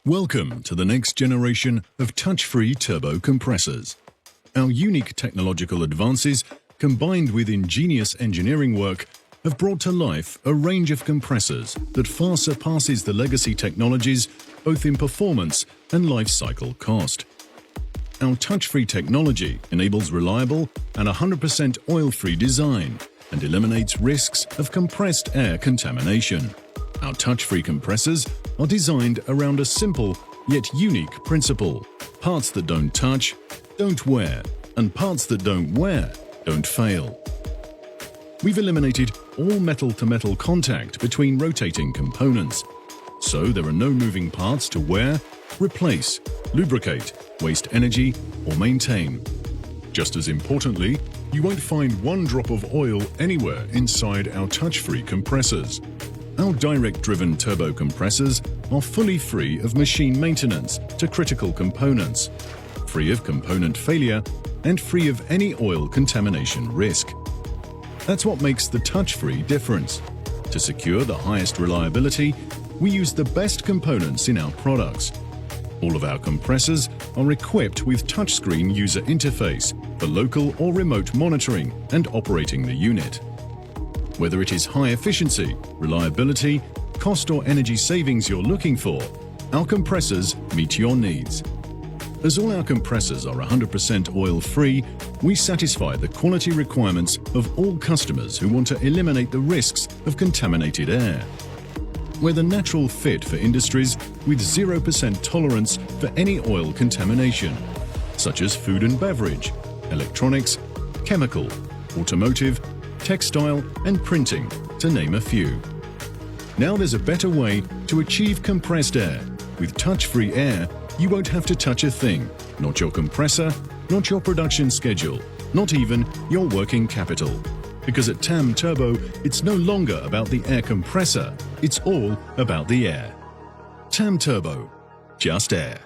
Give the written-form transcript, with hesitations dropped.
Welcome to the next generation of touch-free turbo compressors. Our unique technological advances, combined with ingenious engineering work, have brought to life a range of compressors that far surpasses the legacy technologies both in performance and life cycle cost. Our touch-free technology enables reliable and 100% oil-free design and eliminates risks of compressed air contamination. Our touch-free compressors are designed around a simple yet unique principle. Parts that don't touch, don't wear, and parts that don't wear, don't fail. We've eliminated all metal-to-metal contact between rotating components, so there are no moving parts to wear, replace, lubricate, waste energy, or maintain. Just as importantly, you won't find one drop of oil anywhere inside our touch-free compressors. Our direct-driven turbo compressors are fully free of machine maintenance to critical components, free of component failure, and free of any oil contamination risk. That's what makes the touch-free difference. To secure the highest reliability, we use the best components in our products. All of our compressors are equipped with touchscreen user interface for local or remote monitoring and operating the unit. Whether it is high efficiency, reliability, cost or energy savings you're looking for, our compressors meet your needs. As all our compressors are 100% oil-free, we satisfy the quality requirements of all customers who want to eliminate the risks of contaminated air. We're the natural fit for industries with 0% tolerance for any oil contamination, such as food and beverage, electronics, chemical, automotive, textile and printing, to name a few. Now there's a better way to achieve compressed air. With touch-free air, you won't have to touch a thing, not your compressor, not your production schedule, not even your working capital. Because at Tamturbo, it's no longer about the air compressor, it's all about the air. Tamturbo, just air.